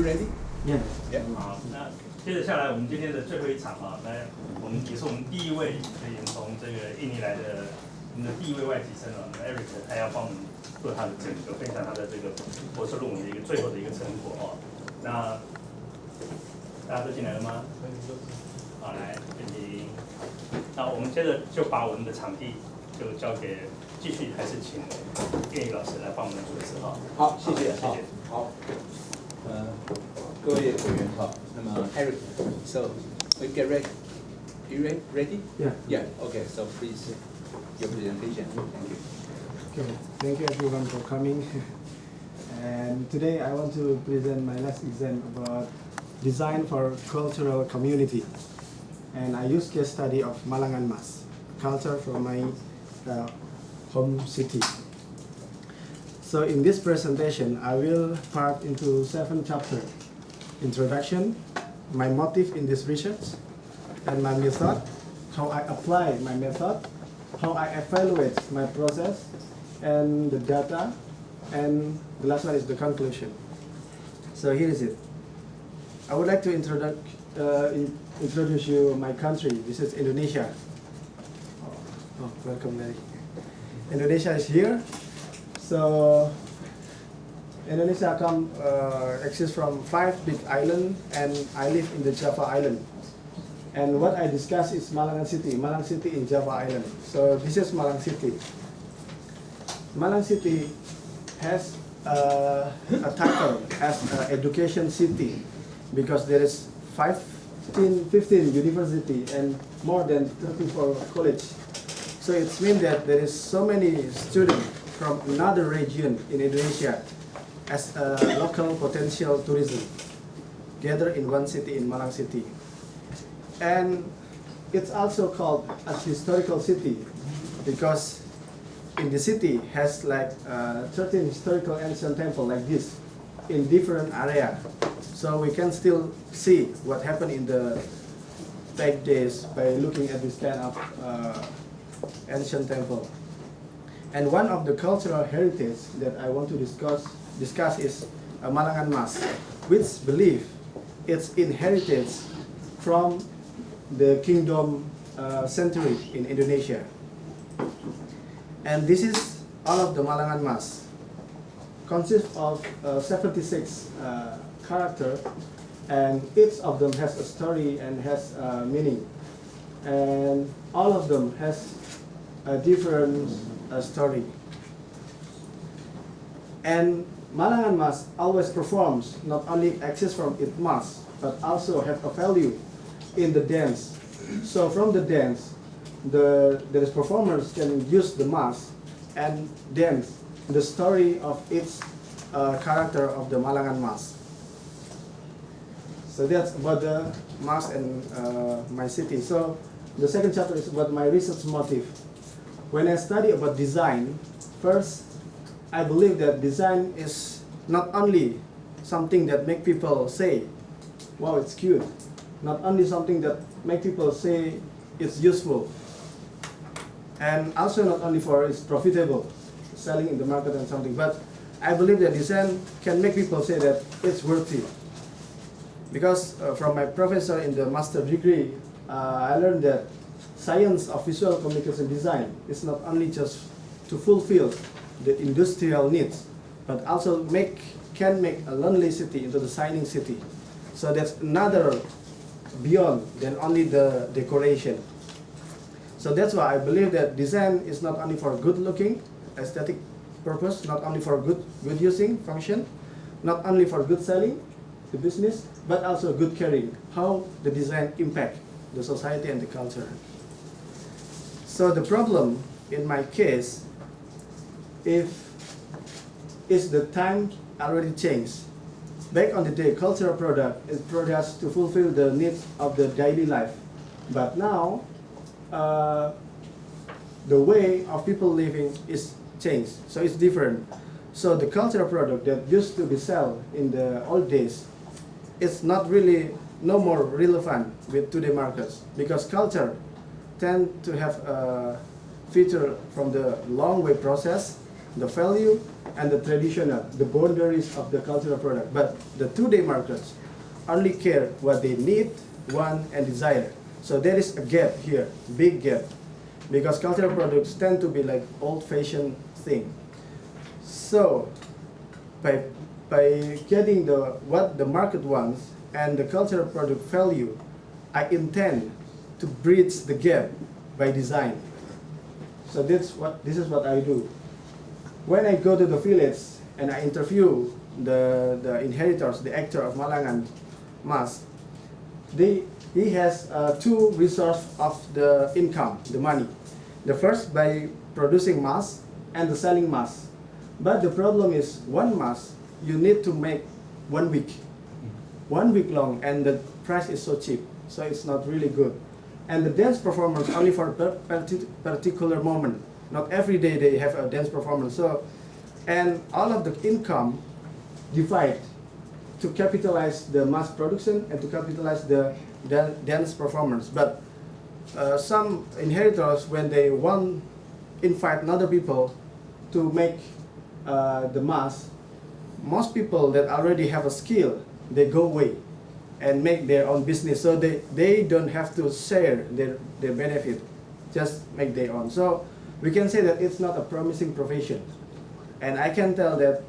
ready? Yeah. Yeah. 好，那接着下来，我们今天的最后一场啊，来，我们也是我们第一位可以从这个印尼来的我们的第一位外籍生啊，Eric， 他要帮我们做他的整个分享他的这个博士论文的一个最后的一个成果哦。那大家都进来了吗？好，来，请。那我们接着就把我们的场地就交给继续，还是请叶宇老师来帮我们主持哈。好，谢谢，谢谢。好，各位委员好，那么 Eric，so we get ready. You ready? Yeah. Yeah. Okay. So please, your presentation. Thank you. Okay. Thank you everyone for coming. And today I want to present my last exam about design for cultural community. And I use case study of Malangan Mas, culture from my home city. So in this presentation, I will part into 7 chapters. Introduction, my motive in this research, and my method, how I apply my method, how I evaluate my process, and the data, and the last one is the conclusion. So here is it. I would like to introduce you my country. This is Indonesia. Oh, welcome, Mary. Indonesia is here. So Indonesia exists from 5 big islands, and I live in the Java Island. And what I discuss is Malangan City in Java Island. So this is Malang City. Malang City has a title as an education city because there is 15 university and more than 34 college. So it means that there is so many students from another region in Indonesia as a local potential tourism gathered in one city in Malang City. And it's also called a historical city because in the city has like 13 historical ancient temples like this in different area. So we can still see what happened in the back days by looking at this kind of ancient temple. And one of the cultural heritage that I want to discuss is Malangan Mas, which believe it's inherited from the kingdom century in Indonesia. And this is all of the Malangan Mas. Consists of 76 characters, and each of them has a story and has a meaning. And all of them has a different story. And Malangan Mas always performs, not only exists from its mass, but also have a value in the dance. So from the dance, the performers can use the mass and dance the story of each character of the Malangan Mas. So that's about the Mas and my city. So the second chapter is about my research motive. When I study about design, first I believe that design is not only something that make people say, wow, it's cute. Not only something that make people say it's useful. And also not only for it's profitable, selling in the market and something, but I believe that design can make people say that it's worthy. Because from my professor in the master degree, I learned that science of visual communication design is not only just to fulfill the industrial needs, but also can make a lonely city into the shining city. So that's another beyond than only the decoration. So that's why I believe that design is not only for good looking, aesthetic purpose, not only for good using function, not only for good selling, the business, but also good caring, how the design impact the society and the culture. So the problem in my case, is the time already changed. Back on the day, cultural product is products to fulfill the needs of the daily life. But now, the way of people living is changed, so it's different. So the cultural product that used to be sold in the old days, it's not really no more relevant with today's markets because culture tend to have a feature from the long way process the value, and the traditional, the boundaries of the cultural product. But the two-day markets only care what they need, want, and desire. So there is a gap here, big gap, because cultural products tend to be like old-fashioned thing. So by getting what the market wants and the cultural product value, I intend to bridge the gap by design. So this is what I do. When I go to the village and I interview the inheritors, the actor of Malangan, Mas, he has two resources of the income, the money. The first by producing mass and the selling mass. But the problem is one mass you need to make 1 week, 1 week long, and the price is so cheap, so it's not really good. And the dance performance only for a particular moment. Not every day they have a dance performance. So, and all of the income divide to capitalize the mass production and to capitalize the dance performance. But some inheritors, when they invite other people to make the mass, most people that already have a skill, they go away and make their own business. So they don't have to share their benefit, just make their own. So we can say that it's not a promising profession. And I can tell that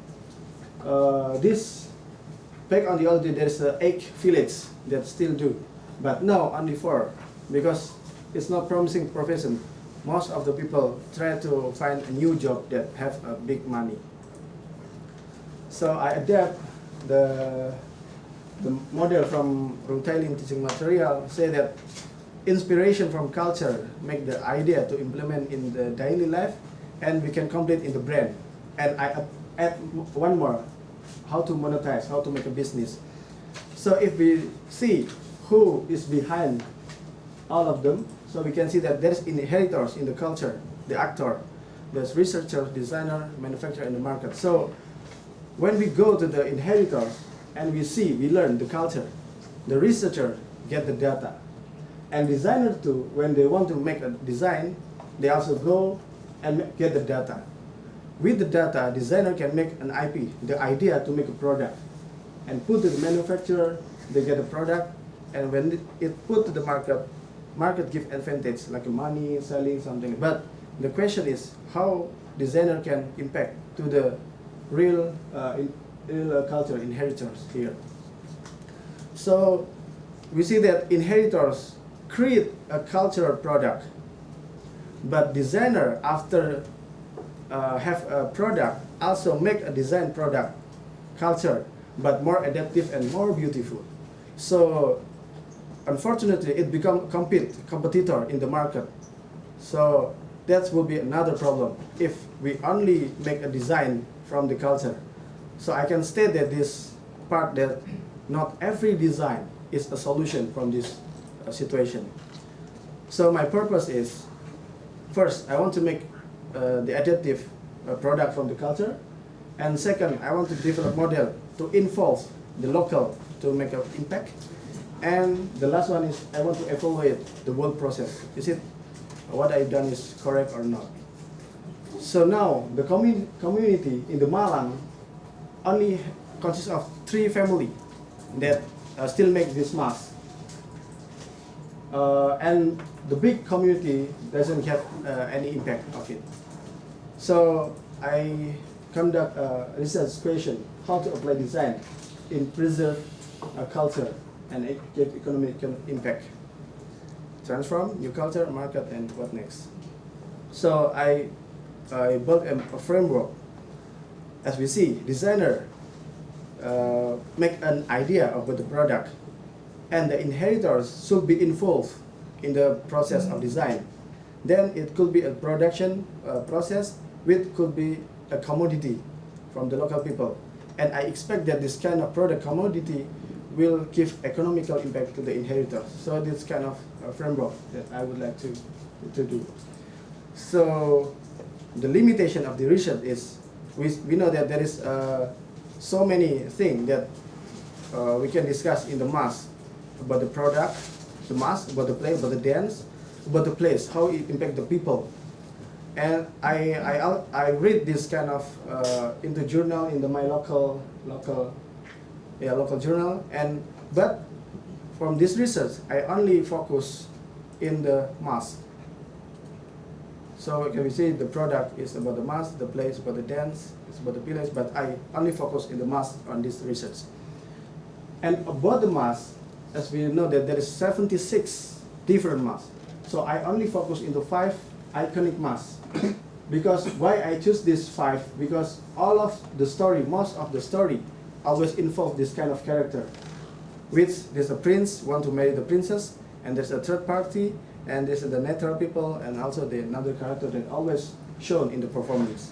back on the old day, there's 8 villages that still do. But now only 4, because it's not promising profession. Most of the people try to find a new job that have a big money. So I adapt the model from Thailand teaching material, say that inspiration from culture make the idea to implement in the daily life, and we can complete in the brand. And I add one more, how to monetize, how to make a business. So if we see who is behind all of them, so we can see that there's inheritors in the culture, the actor, there's researcher, designer, manufacturer, and the market. So when we go to the inheritors and we learn the culture, the researcher get the data. And designer too, when they want to make a design, they also go and get the data. With the data, designer can make an IP, the idea to make a product, and put to the manufacturer, they get a product, and when it put to the market give advantage, like money, selling something. But the question is how designer can impact to the real culture inheritors here. So we see that inheritors create a cultural product, but designer after have a product also make a design product culture, but more adaptive and more beautiful. So unfortunately it become competitor in the market. So that will be another problem if we only make a design from the culture. So I can state that this part that not every design is a solution from this situation. So my purpose is, first, I want to make the adaptive product from the culture, and second, I want to develop model to involve the local to make an impact, and the last one is I want to evaluate the whole process. Is it what I've done is correct or not? So now the community in the Malang only consists of 3 families that still make this mask. And the big community doesn't have any impact of it. So I conduct a research question, how to apply design in preserve culture and give economic impact. Transform new culture, market, and what next. So I built a framework. As we see, designer make an idea about the product, and the inheritors should be involved in the process of design. Then it could be a production process, which could be a commodity from the local people. And I expect that this kind of product commodity will give economical impact to the inheritors. So this kind of framework that I would like to do. So the limitation of the research is, we know that there is so many things that we can discuss in the mass about the product, the mass, about the play, about the dance, about the place, how it impact the people. And I read this kind of in the journal, in my local journal, but from this research I only focus in the mask. So can we say the product is about the mask, the play is about the dance, it's about the village, but I only focus in the mask on this research. And about the mask, as we know that there is 76 different masks. So I only focus into 5 iconic masks. Because why I choose these 5? Because all of the story, most of the story, always involve this kind of character. Which there's a prince want to marry the princess, and there's a third party, and there's the natural people, and also another character that always shown in the performance.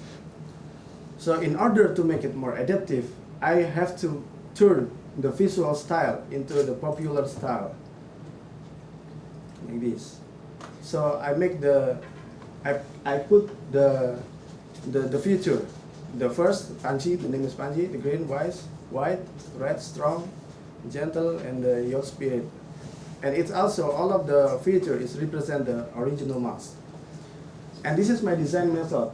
So in order to make it more adaptive, I have to turn the visual style into the popular style, like this. So I make I put the feature. The first Panji, the name is Panji, the green, white, red, strong, gentle, and the your spirit. And it's also all of the feature is represent the original mask. And this is my design method.